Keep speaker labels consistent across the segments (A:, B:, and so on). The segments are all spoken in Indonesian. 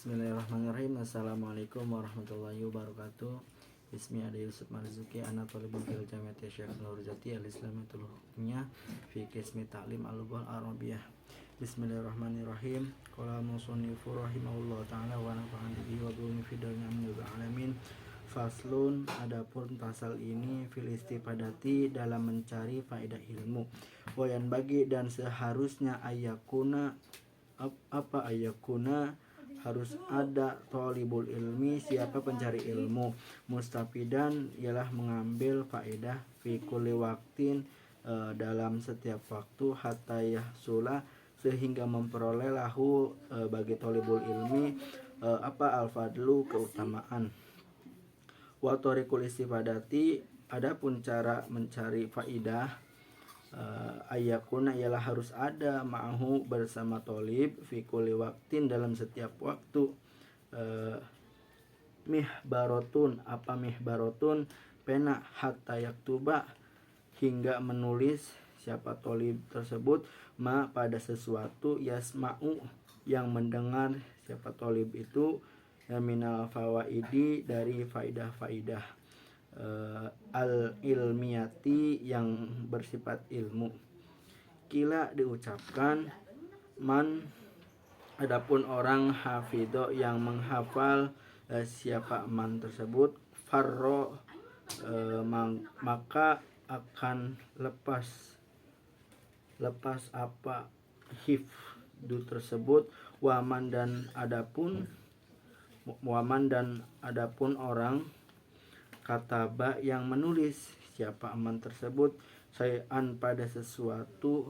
A: Bismillahirrahmanirrahim. Assalamualaikum warahmatullahi wabarakatuh. Bismi Ade Yusuf Marzuki Ana Thalibun fil Jamiati Syekh Nurjati Al-Islamiyatul Hukmiyah fi Qismi Ta'lim Al-Lughah Arabiyah. Bismillahirrahmanirrahim. Qala musannifu rahimahullah ta'ala wa nafa'ana bihi wa bi fi dunya min alamin. Faslun, adapun pasal ini fil istipadati dalam mencari faedah ilmu. Wayan bagi dan seharusnya ayakuna harus ada thalibul ilmi, siapa pencari ilmu, mustafidan ialah mengambil faedah fi kulli waqtin dalam setiap waktu, hatta yahsula sehingga memperoleh lahu bagi thalibul ilmi al-fadlu keutamaan. Wa tariqul istifadati, adapun cara mencari faedah ayakuna ialah harus ada ma'ahu bersama thalib fi kulli waqtin dalam setiap waktu. Mihbaratun, mihbaratun pena, hatta yaktuba hingga menulis siapa thalib tersebut ma pada sesuatu, yasma'u yang mendengar siapa thalib itu, minal fawaidi dari faidah-faidah al-ilmiyati yang bersifat ilmu. Kila diucapkan man, adapun orang hafidho yang menghafal siapa man tersebut, farro maka akan lepas apa hifdu tersebut, waman dan adapun orang kataba yang menulis siapa aman tersebut, sayan pada sesuatu,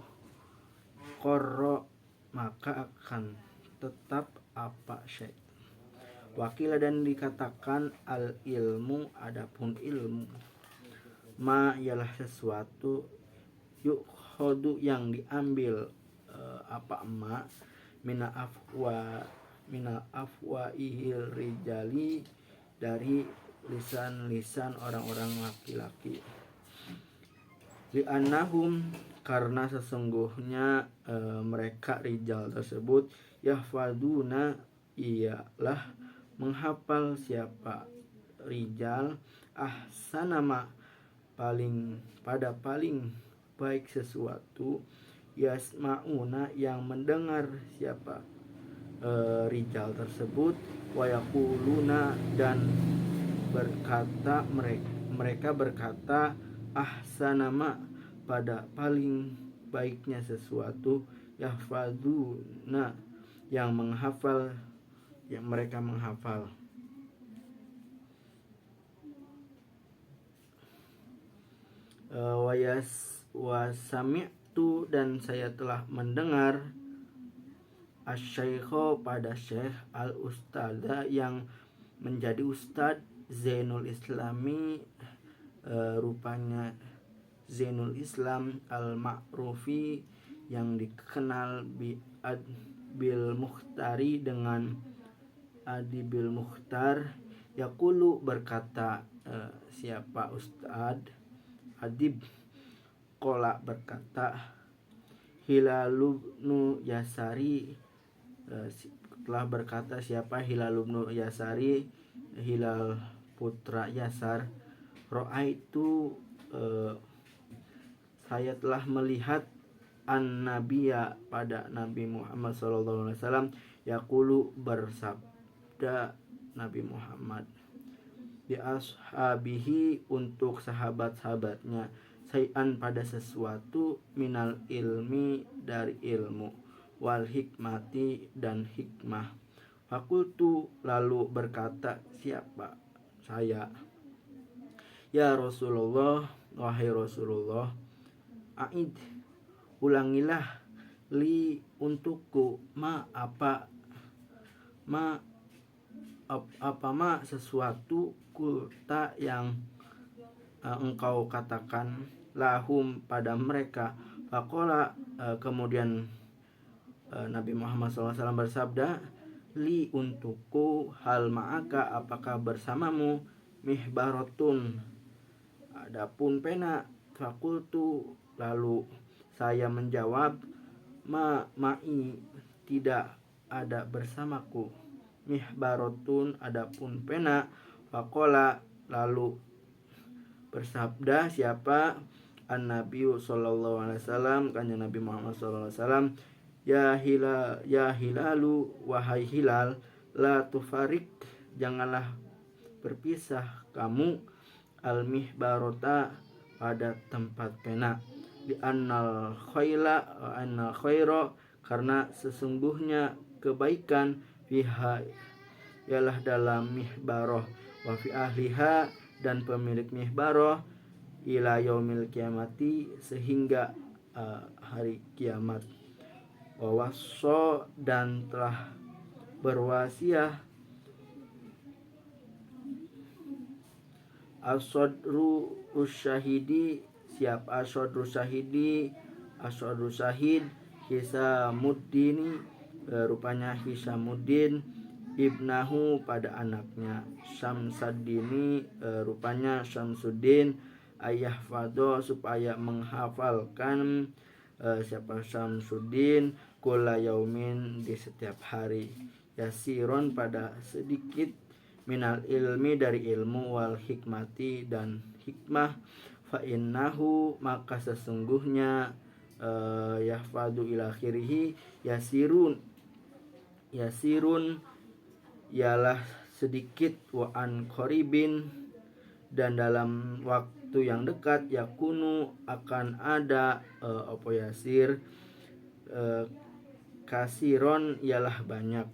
A: korro maka akan tetap apa syai. Wakila dan dikatakan al ilmu, adapun ilmu, ma ialah sesuatu, yuk khodu yang diambil ma mina afwa ihil rijali dari lisan-lisan orang-orang laki-laki. Li'annahum, karena sesungguhnya mereka rijal tersebut, yahfaduna ialah menghafal siapa rijal, ahsanama paling baik sesuatu, yasma'una yang mendengar siapa rijal tersebut, wa yaquluna dan berkata mereka berkata, ahsanama pada paling baiknya sesuatu, yahfaduna yang menghafal, yang mereka menghafal. Wasami'tu dan saya telah mendengar, asy-syaikha pada syekh, al-ustada yang menjadi ustad, Zainul Islami rupanya Zainul Islam, al-ma'rufi yang dikenal bil Mukhtari dengan Adibil Mukhtar, yaqulu berkata siapa Ustad Adib, qala berkata Hilalubnu Yasari, telah berkata siapa Hilalubnu Yasari, Hilal putra Yasar, ro'aitu saya telah melihat an-nabiyya pada Nabi Muhammad SAW, yaqulu bersabda Nabi Muhammad, bi ashabihi untuk sahabat-sahabatnya, sayan pada sesuatu, minal ilmi dari ilmu, wal hikmati dan hikmah. Fakultu lalu berkata siapa saya, ya Rasulullah, wahai Rasulullah, aid ulangilah, li untukku, ma sesuatu, kulta yang engkau katakan, lahum pada mereka. Faqala kemudian Nabi Muhammad SAW bersabda, li untukku, hal ma'aka apakah bersamamu, mihbaratun adapun pena. Fakultu lalu saya menjawab, ma'i tidak ada bersamaku, mihbarotun adapun pena. Faqala lalu bersabda siapa An-Nabi sallallahu alaihi wasallam, kanjeng Nabi Muhammad sallallahu alaihi wasallam, ya hilalu wahai hilal, la tufarik janganlah berpisah kamu al mihbarota pada tempat pena, di annal khaira karena sesungguhnya kebaikan fiha ialah dalam mihbaroh, wa fi ahliha dan pemilik mihbaroh, ila yaumil kiamati sehingga hari kiamat. Wa wasso dan telah berwasiah as-sadru usyahidi siapa as-sadru syahidi as-sadru syahid Hisamuddin rupanya Hisamuddin ibnahu pada anaknya Syamsaddini rupanya Syamsuddin ayah fado supaya menghafalkan siapa Syamsuddin kula yaumin di setiap hari yasiron pada sedikit minal ilmi dari ilmu wal hikmati dan hikmah fa innahu maka sesungguhnya yahfadu ila akhirih yasirun ialah sedikit wa an qaribin dan dalam waktu yang dekat yakunu akan ada yasir kasiron ialah banyak.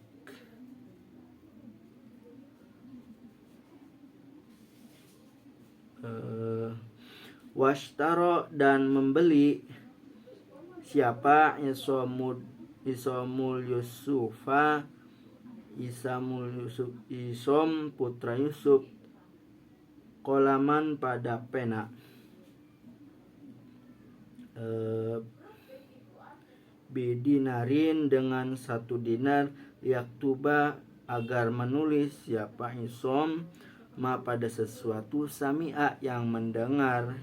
A: Washtaro dan membeli siapa Isamul Yusufa Isom putra Yusuf kolaman pada pena bidinarin dengan 1 dinar yaktuba agar menulis siapa Isom ma pada sesuatu sami'a yang mendengar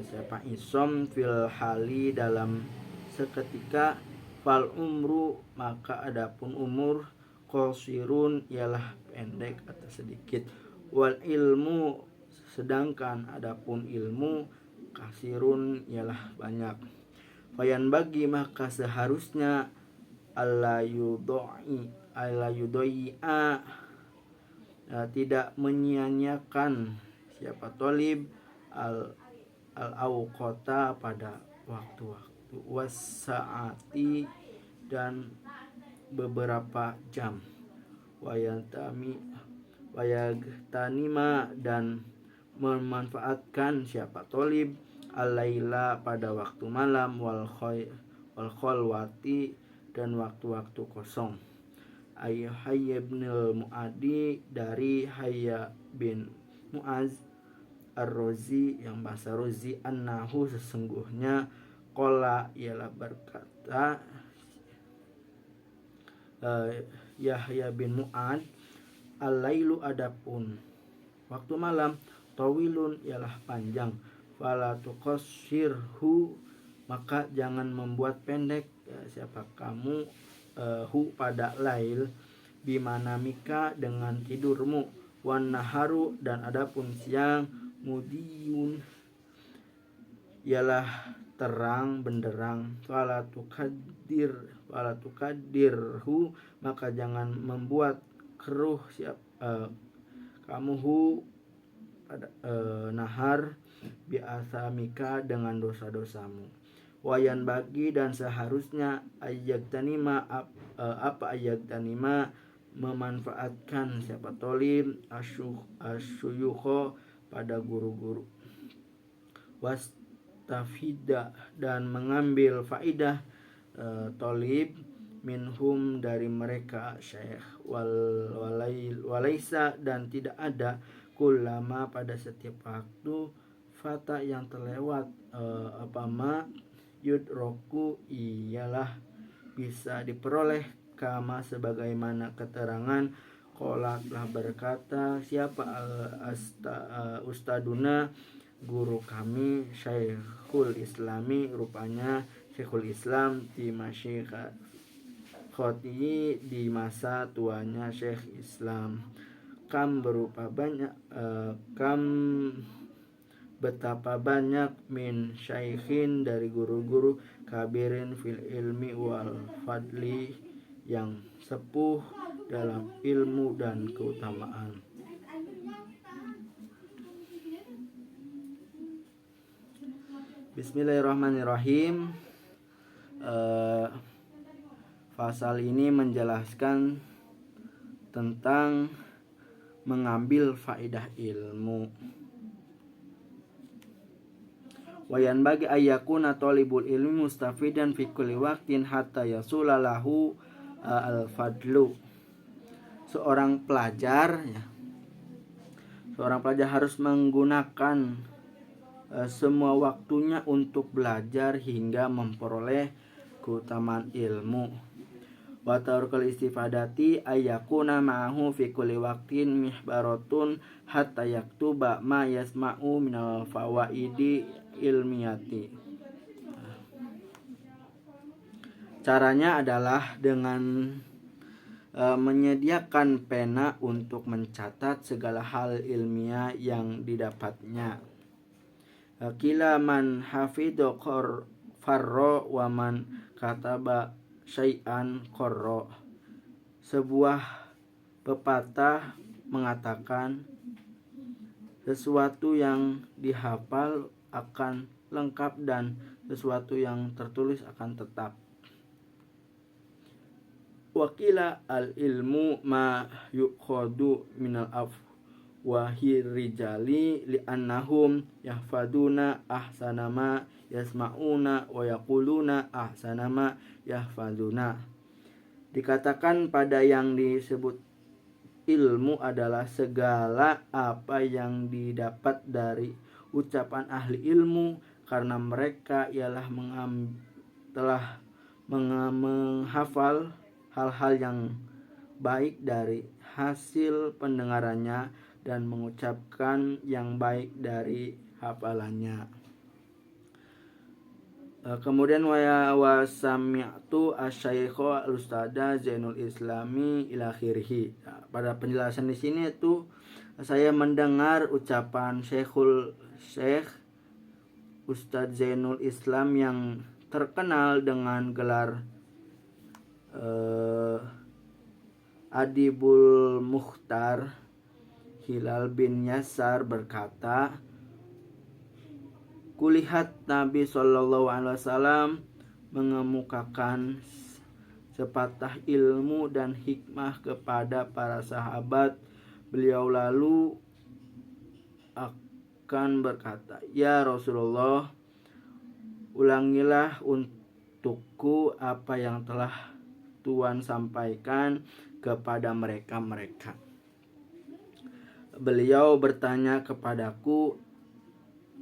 A: siapa Isom fil hali dalam seketika fal umru maka adapun umur qasirun ialah pendek atau sedikit wal ilmu sedangkan adapun ilmu kasirun ialah banyak. Fayan bagi maka seharusnya alla yudai'a tidak menyia-nyiakan siapa tolib al-awqata pada waktu-waktu wassaati dan beberapa jam wayagtanima dan memanfaatkan siapa tolib al-laila pada waktu malam wal khalwati dan waktu-waktu kosong. Hayya bin Mu'adi dari Hayya bin Mu'az Ar-Razi yang bahasa Razi annahu sesungguhnya qala ialah berkata Yahya bin Mu'ad al-lailu adapun waktu malam tawilun ialah panjang fala tuqassirhu maka jangan membuat pendek siapa kamu hu pada lail bimanamika dengan tidurmu wan naharu dan adapun siang mudiyun ialah terang benderang fala tukaddirhu maka jangan membuat keruh kamu hu pada nahar biasamika dengan dosa-dosamu. Wayan bagi dan seharusnya ayyatanima memanfaatkan siapa tolib asyuyukho pada guru-guru wastafida dan mengambil faidah tolib minhum dari mereka syekh walaisa dan tidak ada kullama pada setiap waktu fata yang terlewat yudroku ialah bisa diperoleh kama sebagaimana keterangan qala telah berkata siapa ustaduna guru kami Syekhul Islami rupanya Syekhul Islam di Masyikha Syaikhoti di masa tuanya Syekh Islam. Betapa banyak min syaikhin dari guru-guru kabirin fil ilmi wal fadli yang sepuh dalam ilmu dan keutamaan. Bismillahirrahmanirrahim. Pasal ini menjelaskan tentang mengambil faedah ilmu. Wayan bagi ayakuna thalibul ilmi mustafidan fi kulli waqtin hatta yasulalahu al-fadlu. Seorang pelajar harus menggunakan semua waktunya untuk belajar hingga memperoleh keutamaan ilmu. Wa tarkul istifadati ayyakuna ma'ahu fi kulli waqtin mihbaratun hatta yaktuba ma yasma'u minal fawaidi ilmiyati. Caranya adalah dengan menyediakan pena untuk mencatat segala hal ilmiah yang didapatnya. Kila man hafidho farro wa man kataba syai'an korro. Sebuah pepatah mengatakan sesuatu yang dihafal akan lengkap dan sesuatu yang tertulis akan tetap. Wakila al ilmu ma yukhadu minal afwahi rijali li'annahum yahfaduna ahsana ma yasma'una wa yaquluna ahsana ma yahfaduna. Dikatakan pada yang disebut ilmu adalah segala apa yang didapat dari ucapan ahli ilmu, karena mereka ialah telah menghafal hal-hal yang baik dari hasil pendengarannya dan mengucapkan yang baik dari hafalannya. Kemudian wa sami'tu asy-syaikha al-ustada Zainul Islami ila akhirih. Pada penjelasan di sini itu saya mendengar ucapan Syekh Ustadz Zainul Islam yang terkenal dengan gelar Adibul Mukhtar, Hilal bin Yasar berkata, kulihat Nabi SAW mengemukakan sepatah ilmu dan hikmah kepada para sahabat. Beliau lalu akan berkata, ya Rasulullah, ulangilah untukku apa yang telah Tuhan sampaikan kepada mereka. Beliau bertanya kepadaku,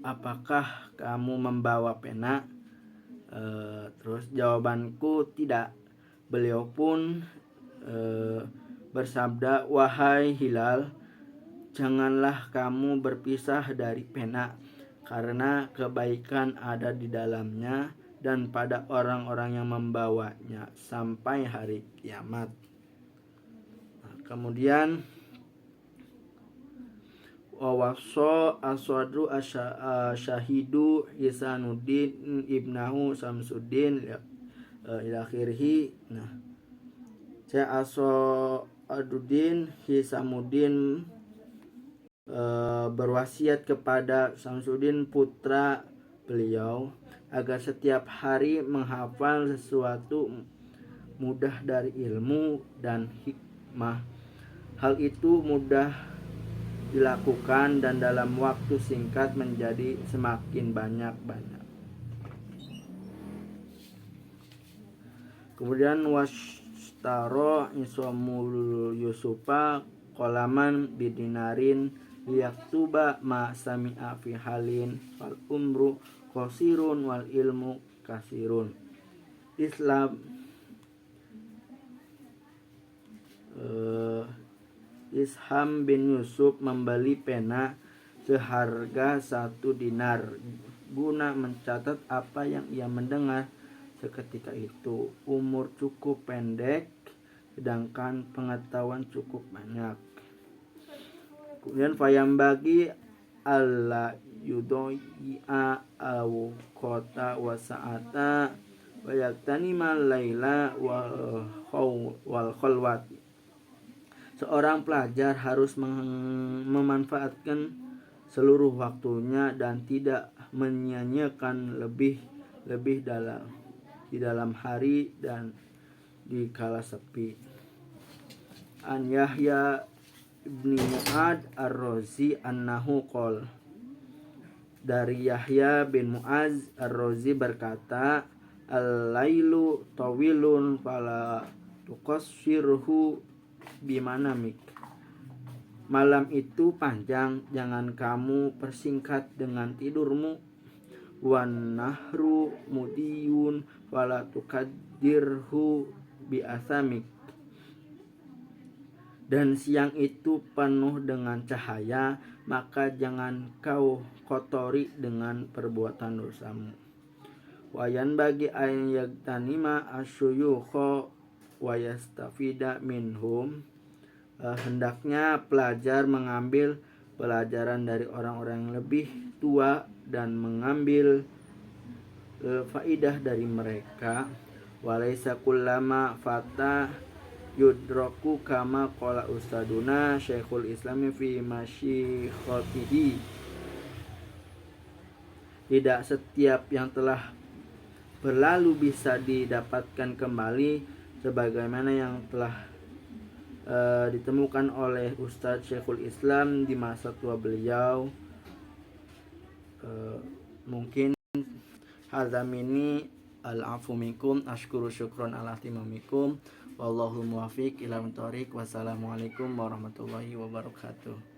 A: apakah kamu membawa pena? Terus jawabanku tidak. Beliau pun bersabda, wahai Hilal, janganlah kamu berpisah dari pena, karena kebaikan ada di dalamnya dan pada orang-orang yang membawanya sampai hari kiamat. Kemudian wawaso aswadu asyahidu Hisanuddin ibnahu Samsuddin ila akhirih. Saya Aswaduddin Hisamuddin berwasiat kepada Samsuddin putra beliau agar setiap hari menghafal sesuatu mudah dari ilmu dan hikmah. Hal itu mudah dilakukan dan dalam waktu singkat menjadi semakin banyak. Kemudian washtaro isomul yusufa qolaman bidinarin liyaktuba ma sami'a fi halin fal umru qasirun wal ilmu kasirun. Isham bin Yusuf membeli pena seharga 1 dinar guna mencatat apa yang ia mendengar, seketika itu. Umur cukup pendek, sedangkan pengetahuan cukup banyak. Kemudian fayam bagi alla yudoi'a au kota wa sa'ata wa yaktanima laila wal khalwat. Seorang pelajar harus memanfaatkan seluruh waktunya dan tidak menyia-nyiakan lebih di dalam hari dan di kala sepi. An Yahya ibni Mu'ad ar-Razi annahu qol, dari Yahya bin Mu'az ar-Razi berkata, al-lailu tawilun fala tuqassirhu bimanamik. Malam itu panjang, jangan kamu persingkat dengan tidurmu. Wan nahru mudiyun fala tuqaddirhu bi asamik. Dan siang itu penuh dengan cahaya, maka jangan kau kotori dengan perbuatan dosamu. Wayan bagi ayan yagtanima asyuyukho wayastafida minhum. Hendaknya pelajar mengambil pelajaran dari orang-orang yang lebih tua dan mengambil faidah dari mereka. Walaysa kullama fata yudraku kama qala ustaduna Syekhul Islam fi masyikhatihi. Tidak setiap yang telah berlalu bisa didapatkan kembali, sebagaimana yang telah ditemukan oleh Ustadz Syekhul Islam di masa tua beliau. Mungkin hadamini al-afu minkum, ashkuru syukron ala timamikum, wallahu muwafiq ila thoriq. Wassalamualaikum warahmatullahi wabarakatuh.